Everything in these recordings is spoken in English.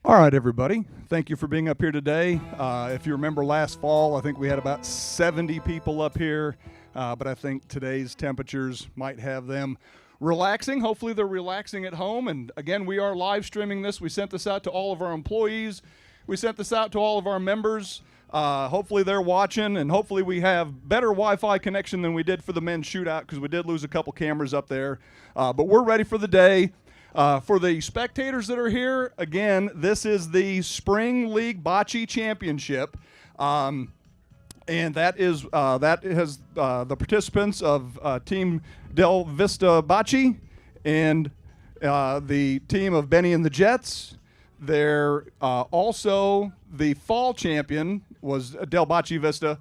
All right, everybody. Thank you for being up here today. If you remember last fall, I think we had about 70 people up here, but I think today's temperatures might have them relaxing. Hopefully they're relaxing at home. And again, we are live streaming this. We sent this out to all of our employees. We sent this out to all of our members. Hopefully they're watching, and hopefully we have better Wi-Fi connection than we did for the men's shootout, because we did lose a couple cameras up there. But we're ready for the day. For the spectators that are here, again, this is the Spring League Bocce Championship, and that has the participants of Team Del Vista Bocce and the team of Benny and the Jets. They're also the fall champion was Del Bocce Vista.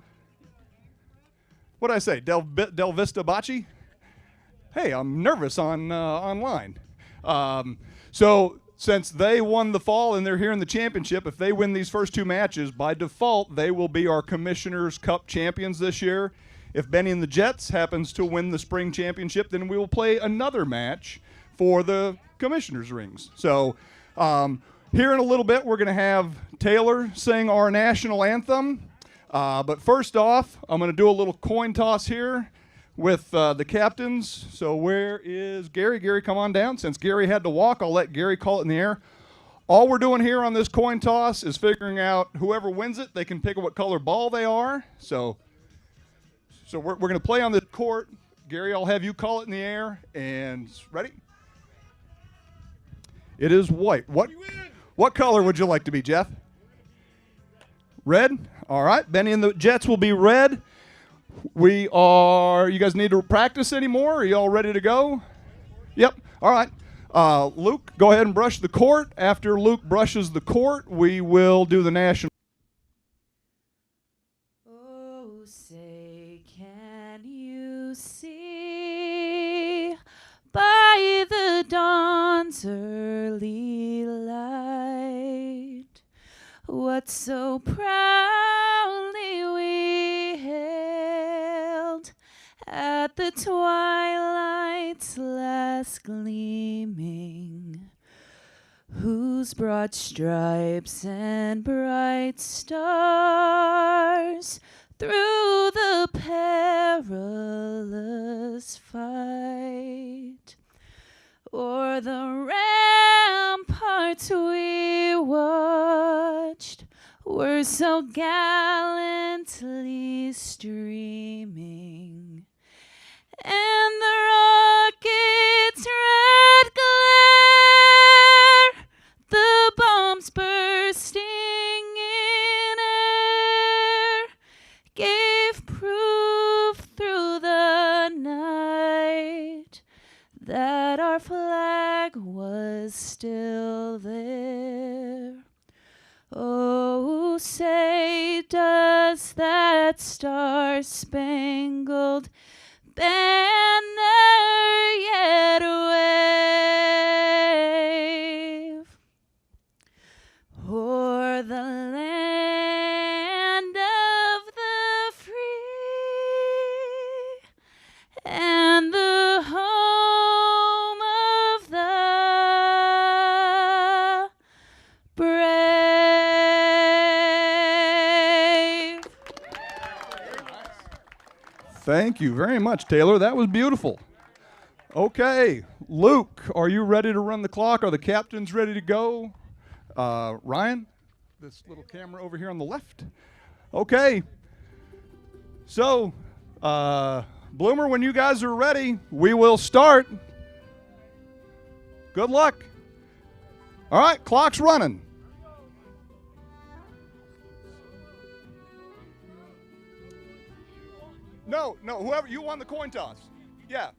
What did I say? Del Vista Bocce? Hey, I'm nervous online. So since they won the fall and they're here in the championship, if they win these first two matches, by default, they will be our Commissioner's Cup champions this year. If Benny and the Jets happens to win the spring championship, then we will play another match for the Commissioner's rings. So here in a little bit, we're going to have Taylor sing our national anthem. But first off, I'm going to do a little coin toss here with the captains. So where is Gary? Gary, come on down. Since Gary had to walk, I'll let Gary call it in the air. All we're doing here on this coin toss is figuring out whoever wins it, they can pick what color ball they are. So we're going to play on the court. Gary, I'll have you call it in the air. And ready? It is white. What color would you like to be, Jeff? Red? All right. Benny and the Jets will be red. You guys need to practice anymore? Are you all ready to go? Yep. All right. Luke, go ahead and brush the court. After Luke brushes the court, we will do the national. Oh, say, can you see by the dawn's early light what so proudly we hailed at the twilight's last gleaming, whose broad stripes and bright stars through the perilous fight o'er the ramparts we watched were so gallantly streaming, and the rocket's red glare, the bombs bursting in air, gave proof through the night that our flag was still there. Oh, say, does that star-spangled banner yet wave o'er the land of the free and the home of the brave? Thank you very much, Taylor. That was beautiful. Okay, Luke, are you ready to run the clock? Are the captains ready to go? Ryan, this little camera over here on the left. Okay. So, Bloomer, when you guys are ready, we will start. Good luck. All right, clock's running. No, whoever, you won the coin toss. Yeah.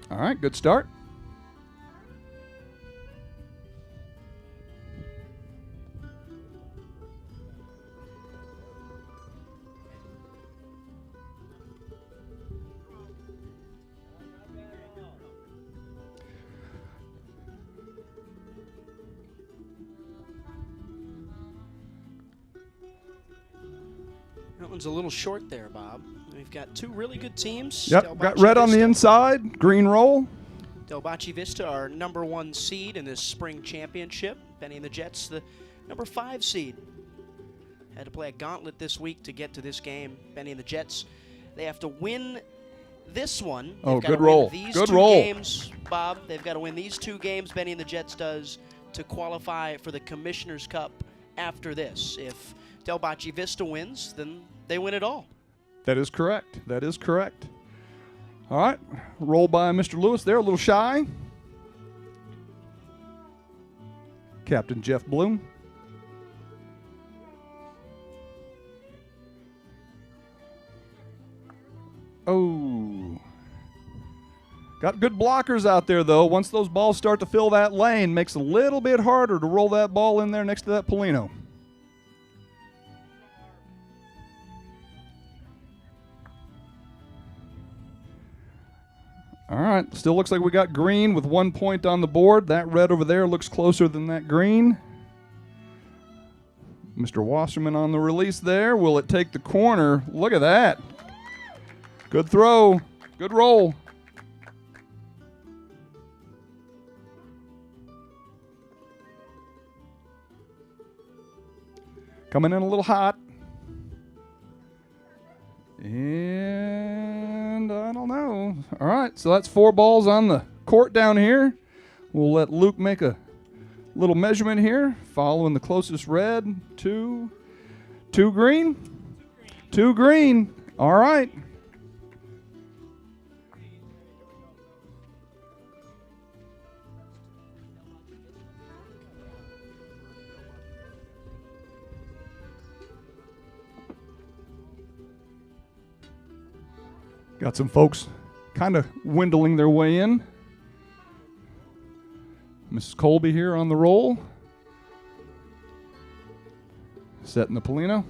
All right, good start. No, Fountain's a little short there, Bob. We've got two really good teams. Yep, Del got Bocce red on the Vista. inside, green roll. Del Bocce Vista, our #1 seed in this spring championship. Benny and the Jets, the #5 seed. Had to play a gauntlet this week to get to this game. Benny and the Jets, they have to win this one. Oh, They've gotta good roll. win these Good two roll. games, Bob. They've got to win these 2 games, Benny and the Jets does, to qualify for the Commissioner's Cup after this. If Del Bocce Vista wins, then they win it all. That is correct. That is correct. All right, roll by Mr. Lewis there, a little shy. Captain Jeff Bloom. Oh. Got good blockers out there, though. Once those balls start to fill that lane, makes it a little bit harder to roll that ball in there next to that Polino. All right, still looks like we got green with 1 point on the board. That red over there looks closer than that green. Mr. Wasserman on the release there. Will it take the corner? Look at that. Good throw. Good roll. Coming in a little hot. And I don't know. All right, so that's 4 balls on the court down here. We'll let Luke make a little measurement here, following the closest red. 2 green. 2 green. All right. Got some folks kind of dwindling their way in. Mrs. Colby here on the roll. Setting the Polino.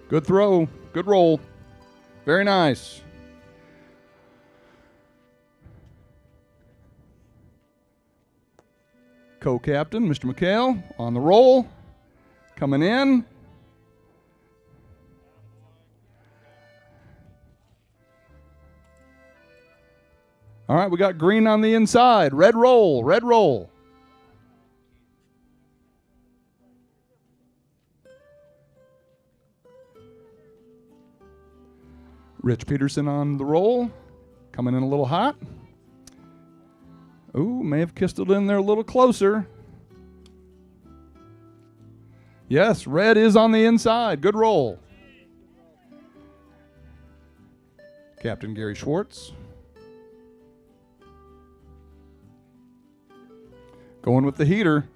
Good throw. Good roll. Very nice. Co-captain, Mr. McHale, on the roll. Coming in. All right, we got green on the inside. Red roll, red roll. Rich Peterson on the roll. Coming in a little hot. Ooh, may have kissed it in there a little closer. Yes, red is on the inside. Good roll. Captain Gary Schwartz. Going with the heater.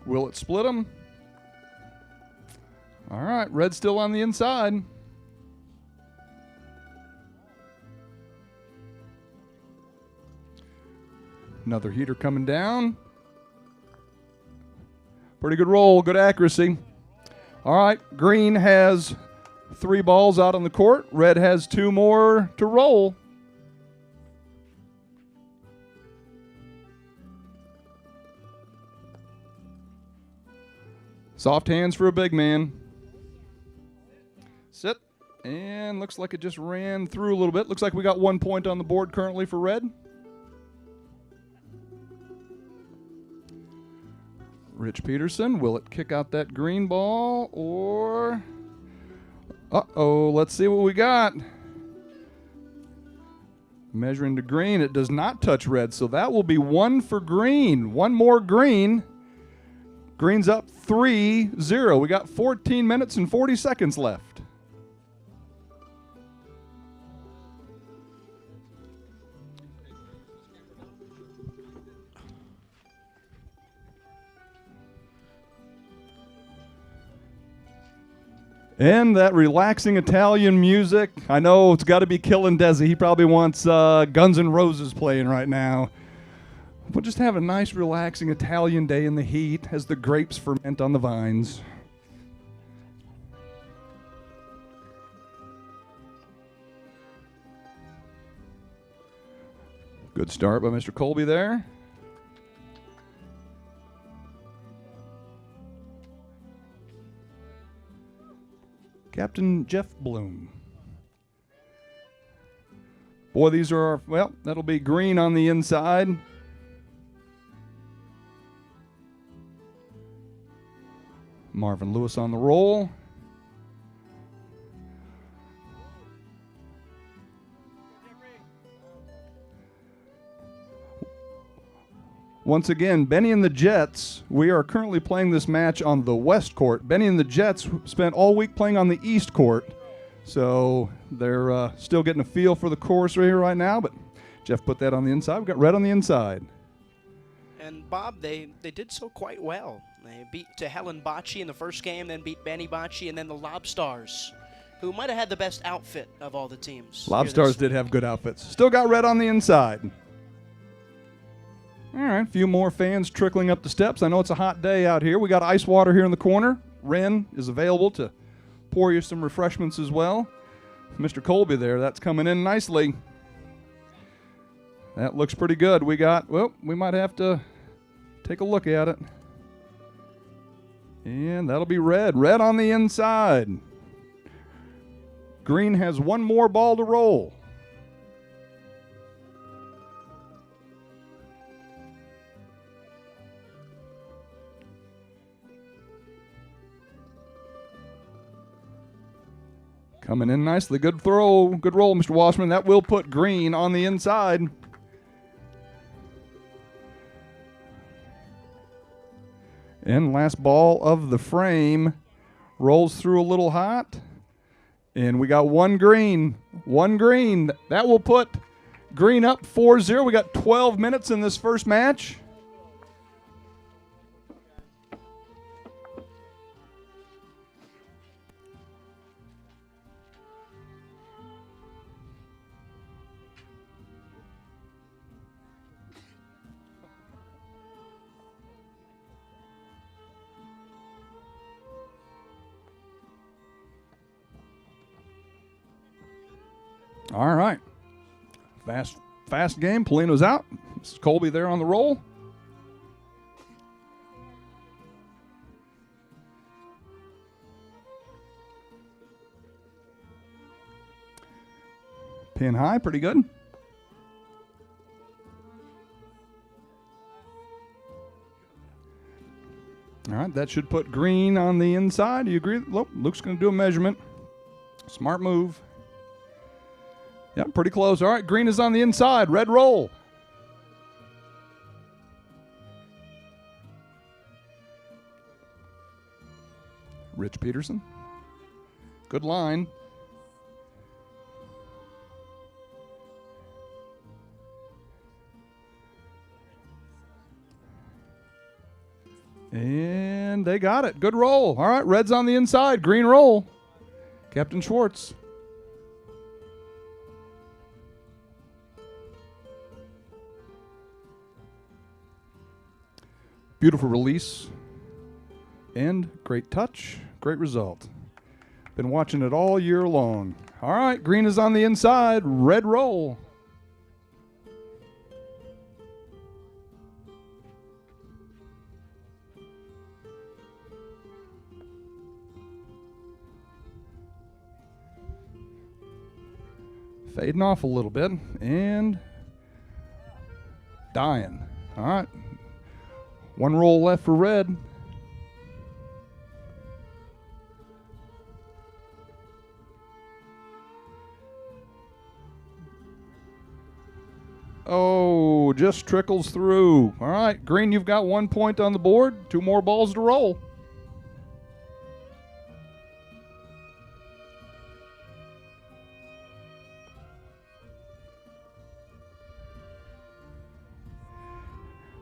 Will it split them? All right, red still on the inside. Another heater coming down. Pretty good roll, good accuracy. All right, green has 3 balls out on the court. Red has 2 more to roll. Soft hands for a big man. Sit. And looks like it just ran through a little bit. Looks like we got 1 point on the board currently for red. Rich Peterson, will it kick out that green ball or... Uh-oh, let's see what we got. Measuring to green, it does not touch red, so that will be 1 for green. 1 more green. Green's up 3-0. We got 14 minutes and 40 seconds left. And that relaxing Italian music. I know it's got to be killing Desi. He probably wants Guns N' Roses playing right now. We'll just have a nice, relaxing Italian day in the heat as the grapes ferment on the vines. Good start by Mr. Colby there. Captain Jeff Bloom. Boy, these are our, well, that'll be green on the inside. Marvin Lewis on the roll. Once again, Benny and the Jets, we are currently playing this match on the west court. Benny and the Jets spent all week playing on the east court. So they're still getting a feel for the course right here right now, but Jeff put that on the inside. We've got red on the inside. And Bob, they did so quite well. They beat Helen Bocce in the first game, then beat Benny Bocce, and then the Lobstars, who might have had the best outfit of all the teams. Lobstars did have good outfits. Still got red on the inside. All right, a few more fans trickling up the steps. I know it's a hot day out here. We got ice water here in the corner. Ren is available to pour you some refreshments as well. Mr. Colby there, that's coming in nicely. That looks pretty good. We got, well, we might have to take a look at it. And that'll be red. Red on the inside. Green has one more ball to roll. Coming in nicely. Good throw. Good roll, Mr. Washman. That will put green on the inside. And last ball of the frame rolls through a little hot. And we got one green. One green. That will put green up 4-0. We got 12 minutes in this first match. All right. Fast game. Polino's out. This is Colby there on the roll. Pin high, pretty good. All right, that should put green on the inside. Do you agree? Look, Luke's going to do a measurement. Smart move. Yeah, pretty close. All right, green is on the inside. Red roll. Rich Peterson. Good line. And they got it. Good roll. All right, red's on the inside. Green roll. Captain Schwartz. Beautiful release and great touch, great result. Been watching it all year long. All right, green is on the inside, red roll. Fading off a little bit and dying. All right. One roll left for red. Oh, just trickles through. All right, green, you've got 1 point on the board. 2 more balls to roll.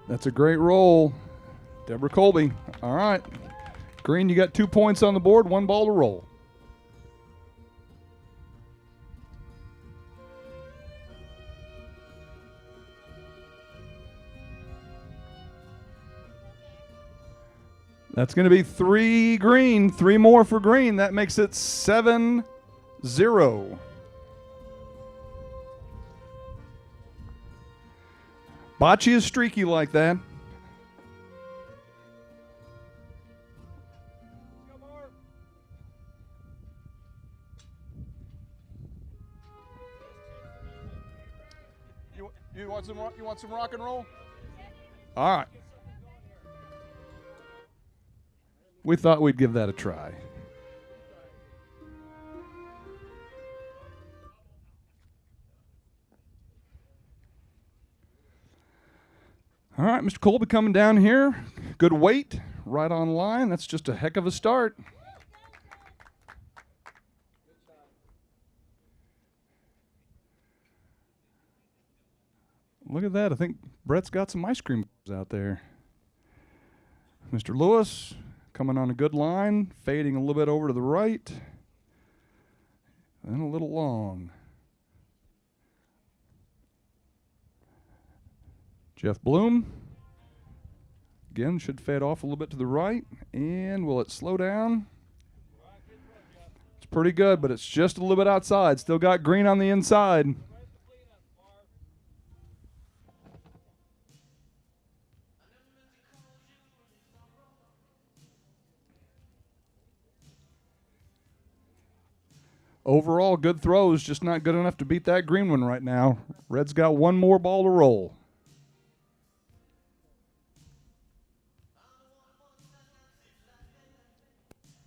That's a great roll. Deborah Colby. All right. Green, you got 2 points on the board, 1 ball to roll. That's going to be 3 green, 3 more for green. That makes it 7-0. Bocce is streaky like that. You want some rock and roll? All right. We thought we'd give that a try. All right, Mr. Colby coming down here. Good weight, right on line. That's just a heck of a start. Look at that. I think Brett's got some ice cream out there. Mr. Lewis coming on a good line, fading a little bit over to the right, and a little long. Jeff Bloom, again, should fade off a little bit to the right, and will it slow down? It's pretty good, but it's just a little bit outside. Still got green on the inside. Overall, good throws, just not good enough to beat that green one right now. Red's got 1 more ball to roll.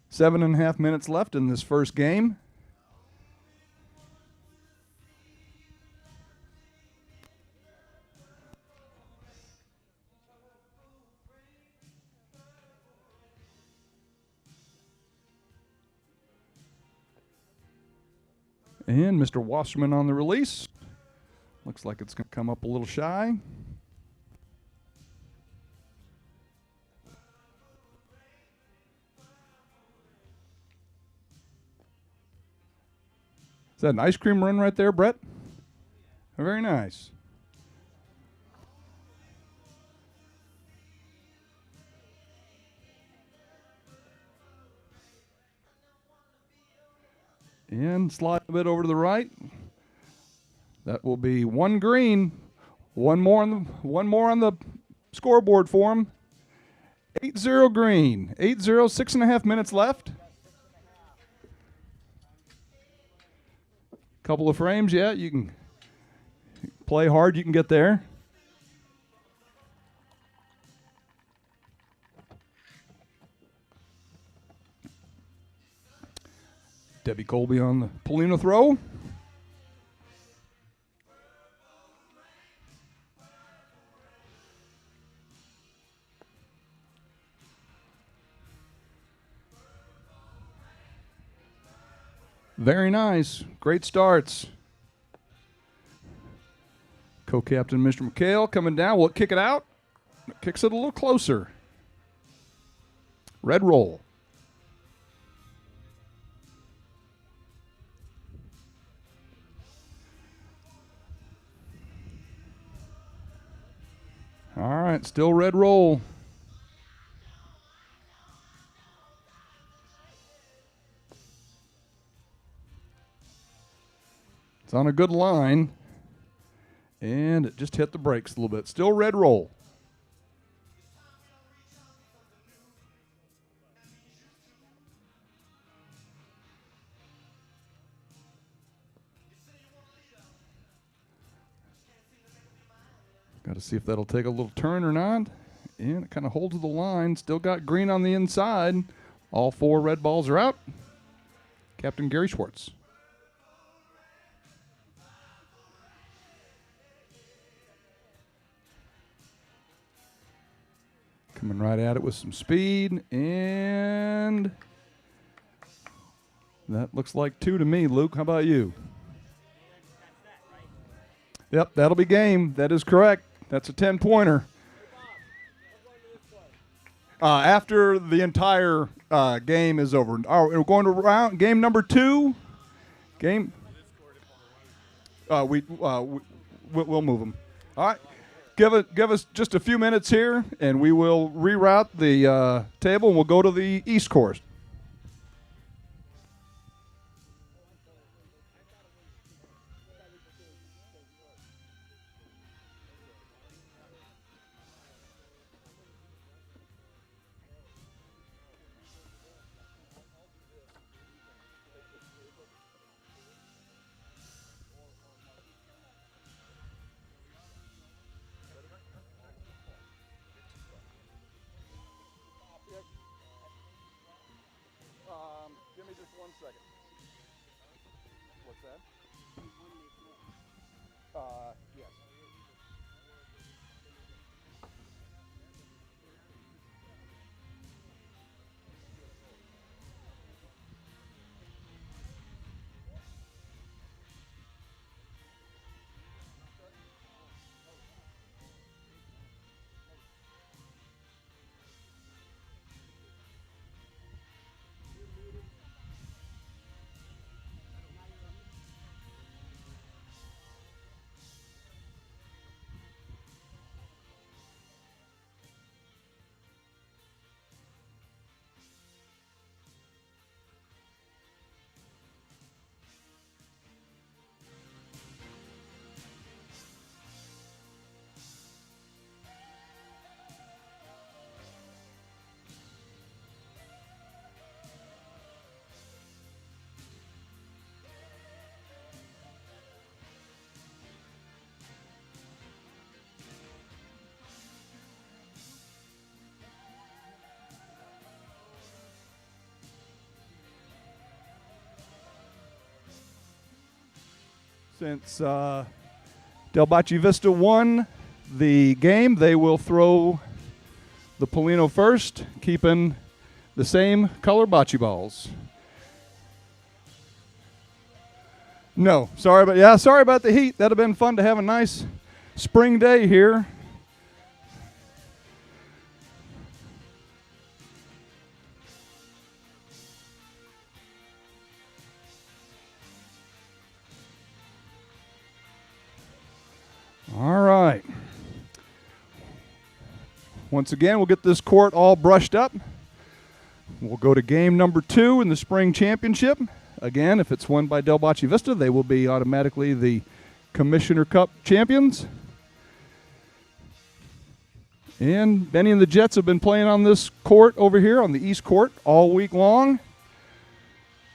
Seven and a half minutes left in this first game. And Mr. Wasserman on the release. Looks like it's going to come up a little shy. Is that an ice cream run right there, Brett? Very nice. And slide a bit over to the right. That will be 1 green, one more on the scoreboard for him. 8-0 green. 8-0, 6.5 minutes left. Couple of frames, yeah, you can play hard, you can get there. Debbie Colby on the Polino throw. Very nice. Great starts. Co-captain Mr. McHale coming down. Will it kick it out? It kicks it a little closer. Red roll. All right, still red roll. It's on a good line, and it just hit the brakes a little bit. Still red roll. Got to see if that'll take a little turn or not. And it kind of holds the line. Still got green on the inside. All 4 red balls are out. Captain Gary Schwartz. Coming right at it with some speed. And that looks like 2 to me, Luke. How about you? Yep, that'll be game. That is correct. That's a 10-pointer. After the entire game is over. All right, we're going to game number 2. We'll move them. All right. give us just a few minutes here, and we will reroute the table, and we'll go to the East course. Give me just 1 second. What's that? Yes. Since Del Bocce Vista won the game, they will throw the Polino first, keeping the same color bocce balls. No, sorry about the heat. That'd have been fun to have a nice spring day here. All right. Once again, we'll get this court all brushed up. We'll go to game number 2 in the spring championship. Again, if it's won by Del Bocce Vista, they will be automatically the Commissioner Cup champions. And Benny and the Jets have been playing on this court over here on the East Court all week long.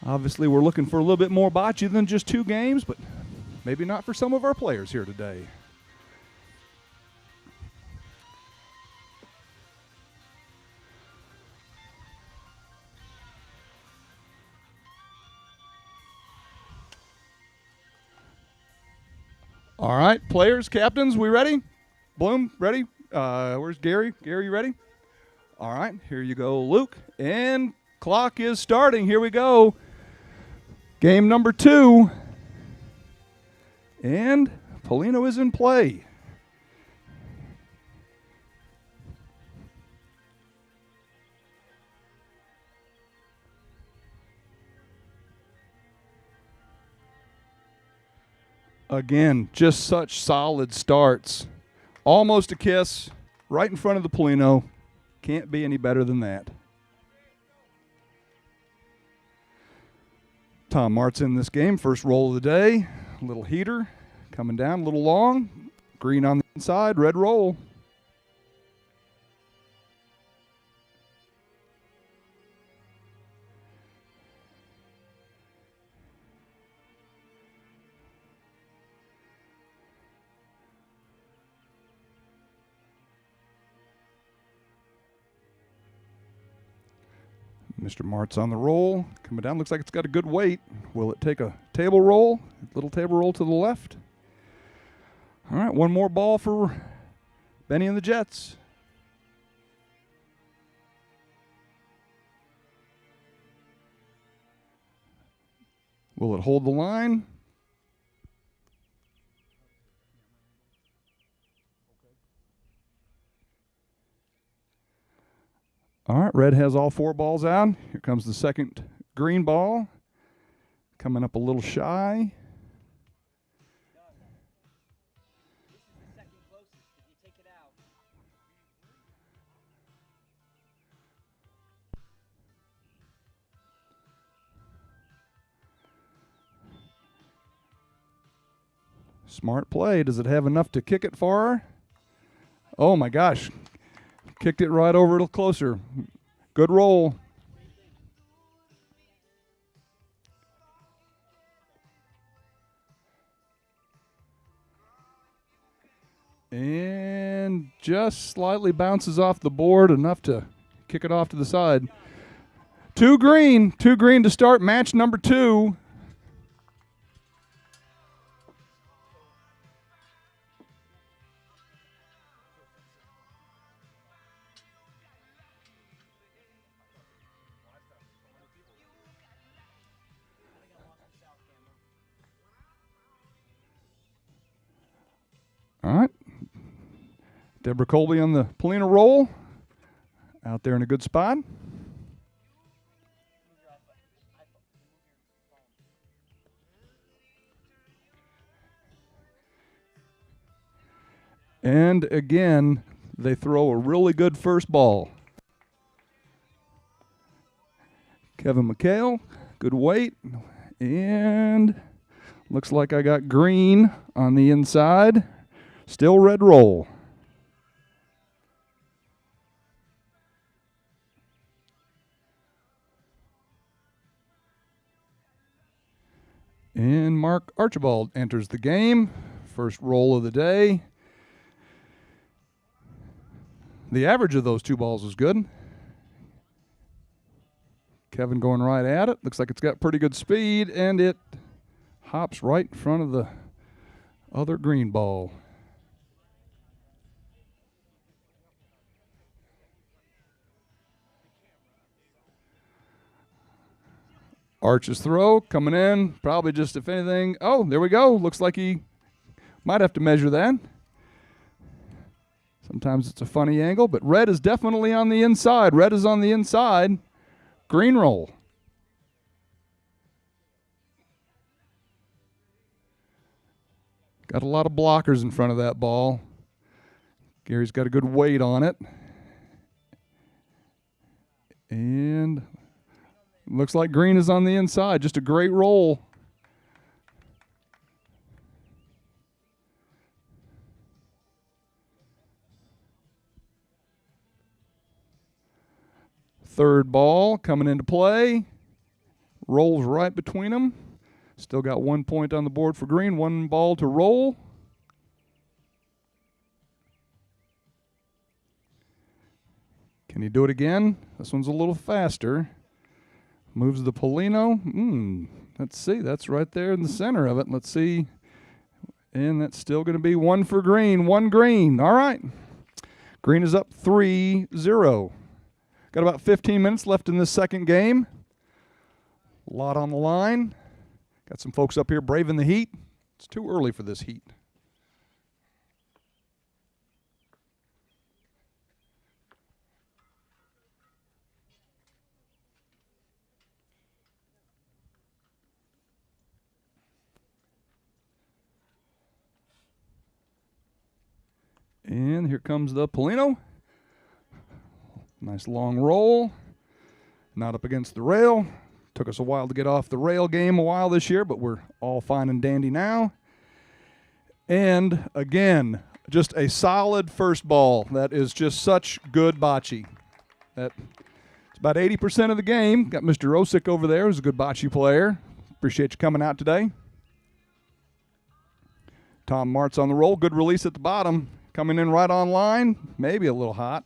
Obviously, we're looking for a little bit more bocce than just 2 games, but maybe not for some of our players here today. All right, players, captains, we ready? Bloom, ready? Where's Gary? Gary, you ready? All right, here you go, Luke. And clock is starting. Here we go. Game number 2. And Polino is in play. Again, just such solid starts. Almost a kiss, right in front of the Polino. Can't be any better than that. Tom Mart's in this game, first roll of the day. A little heater, coming down, a little long. Green on the inside, red roll. Mr. Mart's on the roll. Coming down, looks like it's got a good weight. Will it take a table roll? Little table roll to the left. All right, one more ball for Benny and the Jets. Will it hold the line? All right, red has all 4 balls out. Here comes the second green ball. Coming up a little shy. This is the second closest. If you take it Smart play. Does it have enough to kick it far? Oh my gosh. Kicked it right over a little closer. Good roll. And just slightly bounces off the board, enough to kick it off to the side. Two green to start match number 2. All right. Deborah Colby on the Polina roll. Out there in a good spot. And again, they throw a really good first ball. Kevin McHale, good weight. And looks like I got green on the inside. Still red roll. And Mark Archibald enters the game. First roll of the day. The average of those 2 balls was good. Kevin going right at it. Looks like it's got pretty good speed, and it hops right in front of the other green ball. Arch's throw coming in, probably just, if anything, oh, there we go. Looks like he might have to measure that. Sometimes it's a funny angle, but red is definitely on the inside. Red is on the inside. Green roll. Got a lot of blockers in front of that ball. Gary's got a good weight on it. And looks like green is on the inside. Just a great roll. Third ball coming into play. Rolls right between them. Still got 1 point on the board for green. 1 ball to roll. Can he do it again? This one's a little faster. Moves the Polino. Let's see. That's right there in the center of it. Let's see. And that's still going to be 1 for green. 1 green. All right. Green is up 3-0. Got about 15 minutes left in this second game. A lot on the line. Got some folks up here braving the heat. It's too early for this heat. And here comes the Polino. Nice long roll. Not up against the rail. Took us a while to get off the rail game a while this year, but we're all fine and dandy now. And again, just a solid first ball. That is just such good bocce. It's about 80% of the game. Got Mr. Osick over there, who's a good bocce player. Appreciate you coming out today. Tom Martz on the roll. Good release at the bottom. Coming in right on line. Maybe a little hot.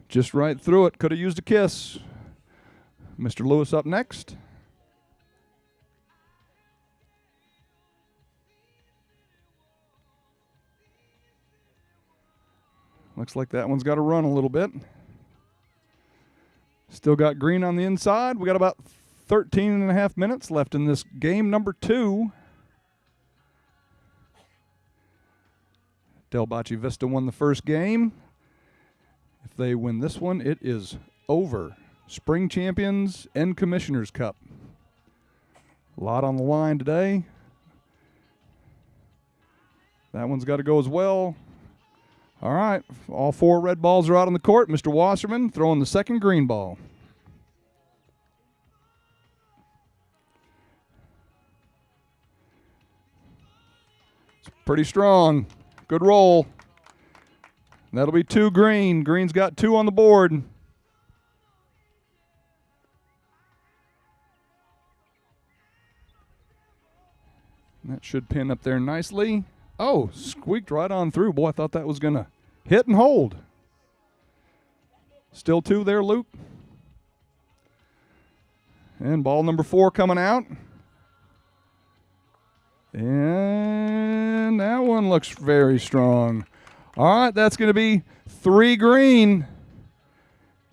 Just right through it. Could have used a kiss. Mr. Lewis up next. Looks like that one's got to run a little bit. Still got green on the inside. We got about 13 and a half minutes left in this game number 2. Del Bocce Vista won the first game. If they win this one, it is over. Spring Champions and Commissioners Cup. A lot on the line today. That one's got to go as well. All right, all 4 red balls are out on the court. Mr. Wasserman throwing the second green ball. It's pretty strong. Good roll. That'll be 2 green. Green's got 2 on the board. That should pin up there nicely. Oh, squeaked right on through. Boy, I thought that was going to hit and hold. Still 2 there, Luke. And ball number 4 coming out. And that one looks very strong. All right, that's going to be 3 green.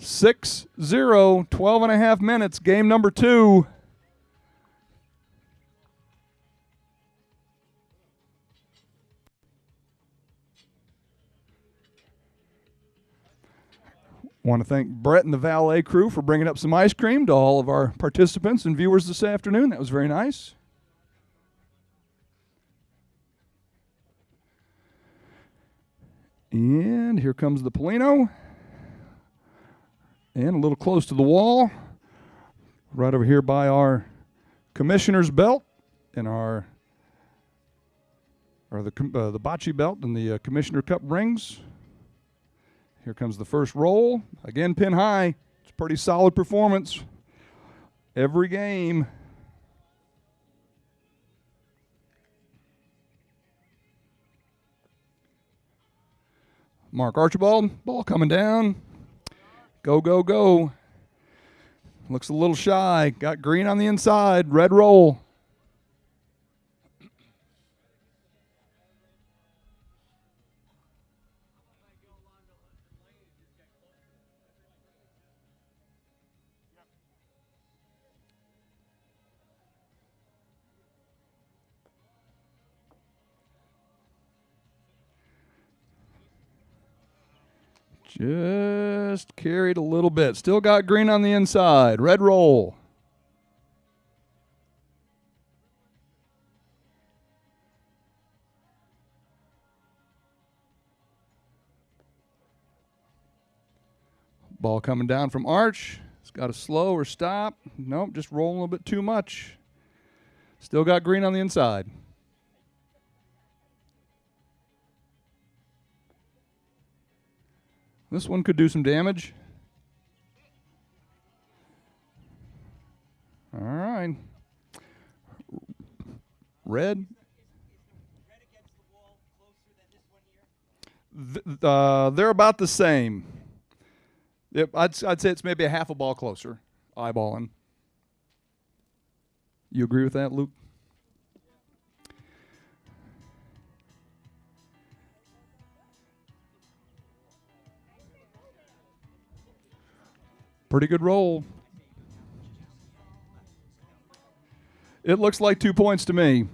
6-0, 12 and a half minutes, game number 2. Want to thank Brett and the valet crew for bringing up some ice cream to all of our participants and viewers this afternoon. That was very nice. And here comes the Polino. And a little close to the wall. Right over here by our commissioner's belt and the bocce belt and the commissioner cup rings. Here comes the first roll. Again, pin high. It's a pretty solid performance every game. Mark Archibald, ball coming down. Go, go, go. Looks a little shy. Got green on the inside. Red roll. Just carried a little bit. Still got green on the inside. Red roll. Ball coming down from Arch. It's got a slow or stop. Nope, just rolling a little bit too much. Still got green on the inside. This one could do some damage. All right. Red. They're about the same. Yep, I'd say it's maybe a half a ball closer, eyeballing. You agree with that, Luke? Pretty good roll. It looks like 2 points to me.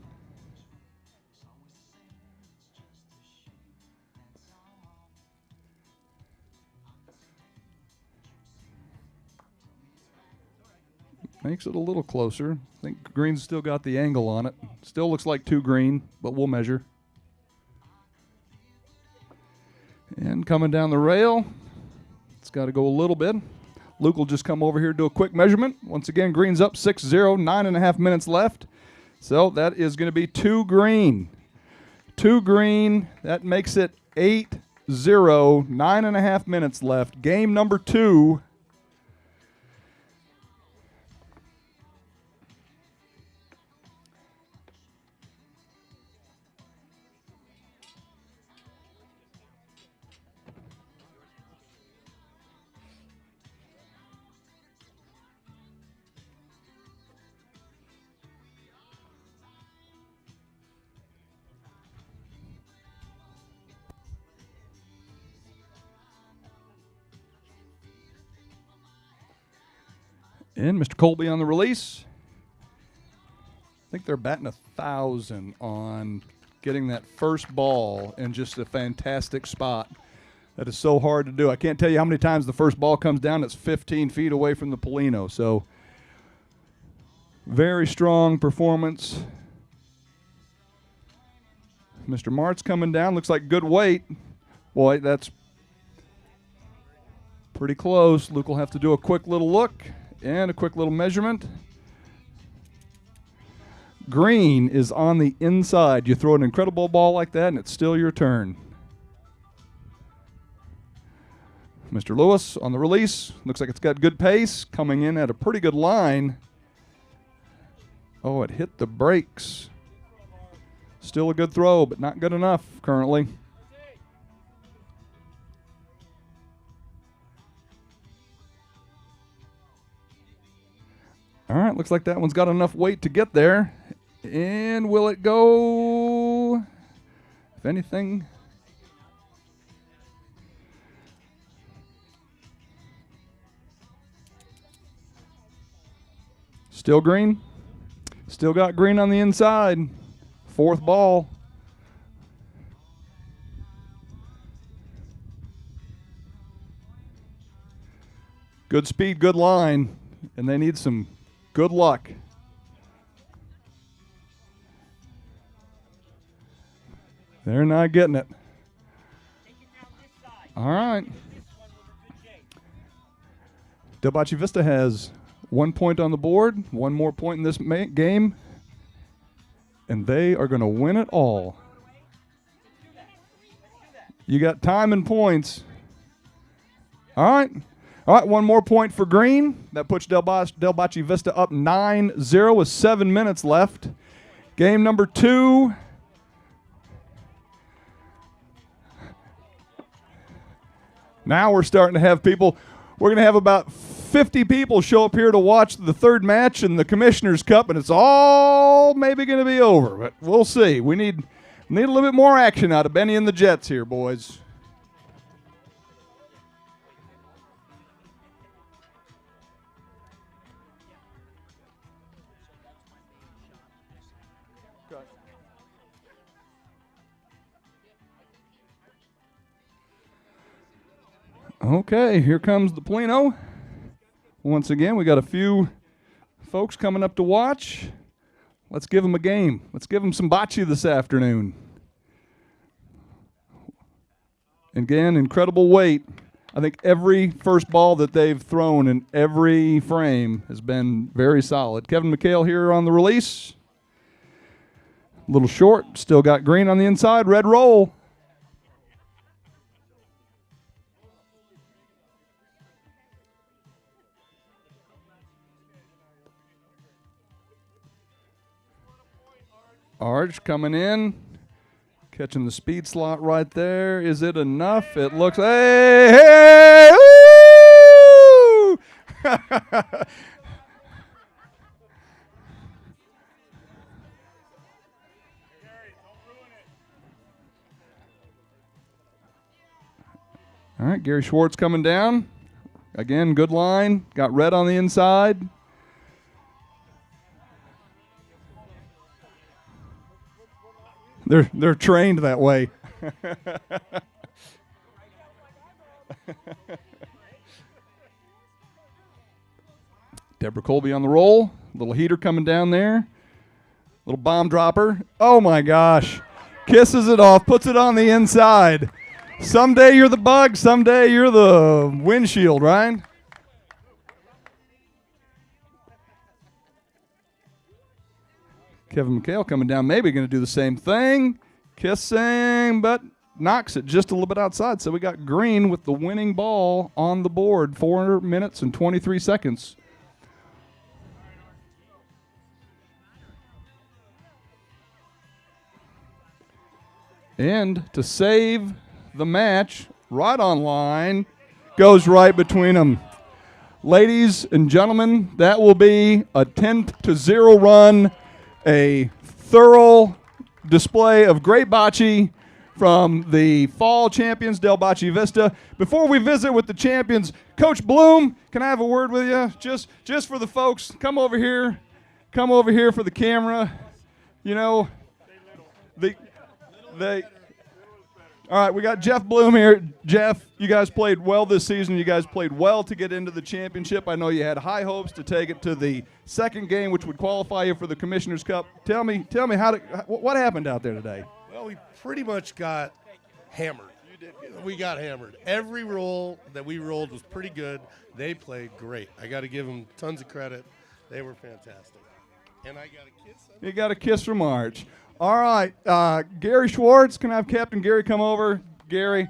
Makes it a little closer. I think green's still got the angle on it. Still looks like 2 green, but we'll measure. And coming down the rail, it's got to go a little bit. Luke will just come over here, do a quick measurement. Once again, green's up 6-0, 9.5 minutes left. So that is going to be 2 green. 2 green, that makes it 8-0, 9.5 minutes left. Game number 2. And Mr. Colby on the release. I think they're batting 1,000 on getting that first ball in just a fantastic spot. That is so hard to do. I can't tell you how many times the first ball comes down. It's 15 feet away from the Polino. So very strong performance. Mr. Mart's coming down. Looks like good weight. Boy, that's pretty close. Luke will have to do a quick little look and a quick little measurement. Green is on the inside. You throw an incredible ball like that, and it's still your turn. Mr. Lewis on the release. Looks like it's got good pace. Coming in at a pretty good line. Oh, it hit the brakes. Still a good throw, but not good enough currently. All right, looks like that one's got enough weight to get there. And will it go? If anything. Still green. Still got green on the inside. Fourth ball. Good speed, good line, and they need some good luck. They're not getting it. All right. Del Bocce Vista has 1 point on the board, one more point in this game, and they are going to win it all. You got time and points. All right. All right, one more point for green. That puts Del Bocce Vista up 9-0 with 7 minutes left. Game number 2. Now we're starting to have people. We're going to have about 50 people show up here to watch the third match in the Commissioner's Cup, and it's all maybe going to be over, but we'll see. We need a little bit more action out of Benny and the Jets here, boys. Okay, here comes the Plano. Once again, we got a few folks coming up to watch. Let's give them a game. Let's give them some bocce this afternoon. Again, incredible weight. I think every first ball that they've thrown in every frame has been very solid. Kevin McHale here on the release. A little short, still got green on the inside, red roll. Arch coming in, catching the speed slot right there. Is it enough? It looks, hey, woo! All right, Gary Schwartz coming down. Again, good line. Got red on the inside. They're trained that way. Deborah Colby on the roll. Little heater coming down there. Little bomb dropper. Oh my gosh. Kisses it off, puts it on the inside. Someday you're the bug, someday you're the windshield, right? Kevin McHale coming down, maybe going to do the same thing. Kissing, but knocks it just a little bit outside. So we got green with the winning ball on the board. 4 minutes and 23 seconds. And to save the match, right on line, goes right between them. Ladies and gentlemen, that will be a 10-0 run. A thorough display of great bocce from the fall champions, Del Bocce Vista. Before we visit with the champions, Coach Bloom, can I have a word with you? Just for the folks, come over here. Come over here for the camera. You know, all right, we got Jeff Bloom here. Jeff, you guys played well this season. You guys played well to get into the championship. I know you had high hopes to take it to the second game, which would qualify you for the Commissioner's Cup. Tell me what happened out there today? Well, we pretty much got hammered. We got hammered. Every roll that we rolled was pretty good. They played great. I got to give them tons of credit. They were fantastic. And I got a kiss. You got a kiss from Arch. All right, Gary Schwartz, can I have Captain Gary come over? Gary,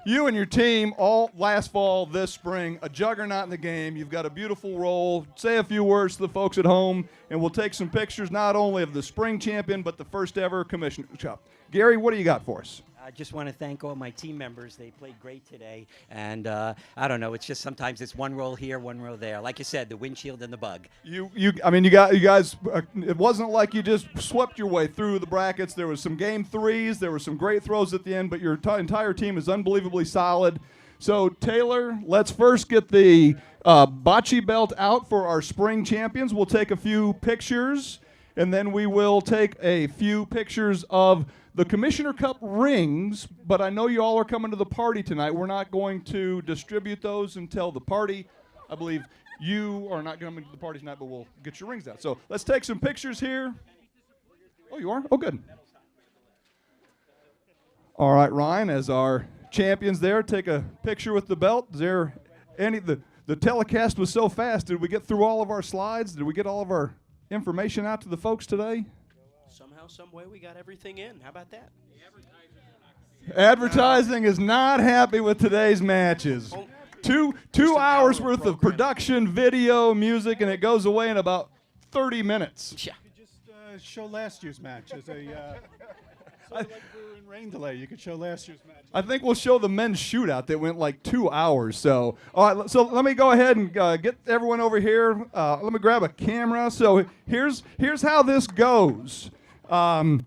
you and your team all last fall, this spring, a juggernaut in the game. You've got a beautiful role. Say a few words to the folks at home, and we'll take some pictures not only of the spring champion, but the first ever Commissioner's Cup. Gary, what do you got for us? I just want to thank all my team members. They played great today. And I don't know, it's just sometimes it's one roll here, one roll there. Like you said, the windshield and the bug. You guys, it wasn't like you just swept your way through the brackets. There was some game threes. There were some great throws at the end, but your entire team is unbelievably solid. So, Taylor, let's first get the bocce belt out for our spring champions. We'll take a few pictures, and then we will take a few pictures of the Commissioner Cup rings, but I know you all are coming to the party tonight. We're not going to distribute those until the party. I believe you are not coming to the party tonight, but we'll get your rings out. So let's take some pictures here. Oh, you are? Oh, good. All right, Ryan, as our champions there, take a picture with the belt. Is there any, the telecast was so fast. Did we get through all of our slides? Did we get all of our information out to the folks today? Somehow, some way, we got everything in. How about that? Advertising is not happy with today's matches. Two hours worth of production, video, music, and it goes away in about 30 minutes. Yeah. You could just show last year's match as a like we were in rain delay. You could show last year's match. I think we'll show the men's shootout that went like 2 hours. So, all right, so let me go ahead and get everyone over here. Let me grab a camera. So here's how this goes. So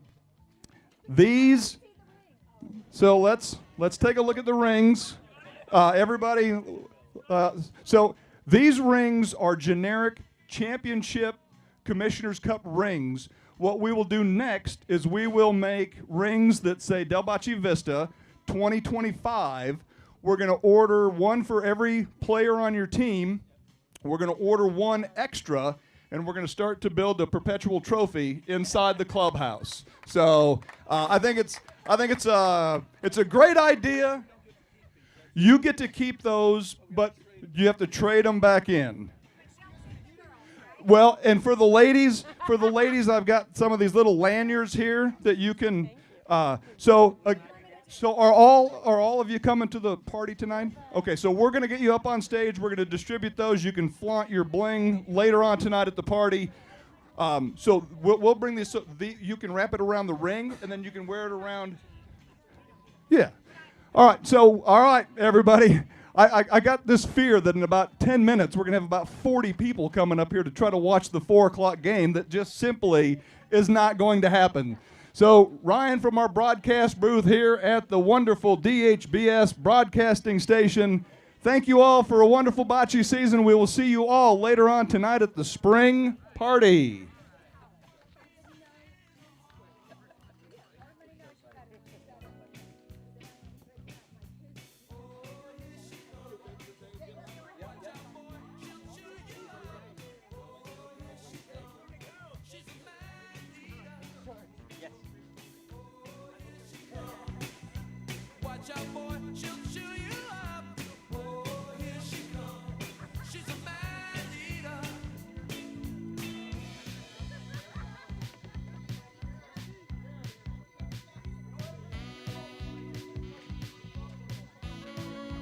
let's take a look at the rings. Everybody, so these rings are generic championship Commissioner's Cup rings. What we will do next is we will make rings that say Del Bocce Vista 2025. We're going to order one for every player on your team. We're going to order one extra, and we're going to start to build a perpetual trophy inside the clubhouse. So I think it's a great idea. You get to keep those, but you have to trade them back in. Well, and for the ladies, I've got some of these little lanyards here that you can. So are all of you coming to the party tonight? Okay, so we're gonna get you up on stage. We're gonna distribute those. You can flaunt your bling later on tonight at the party. So we'll bring this. You can wrap it around the ring, and then you can wear it around. Yeah. All right, everybody. I got this fear that in about 10 minutes we're going to have about 40 people coming up here to try to watch the 4 o'clock game that just simply is not going to happen. So Ryan from our broadcast booth here at the wonderful DHBS broadcasting station, thank you all for a wonderful bocce season. We will see you all later on tonight at the spring party. Watch out, boy.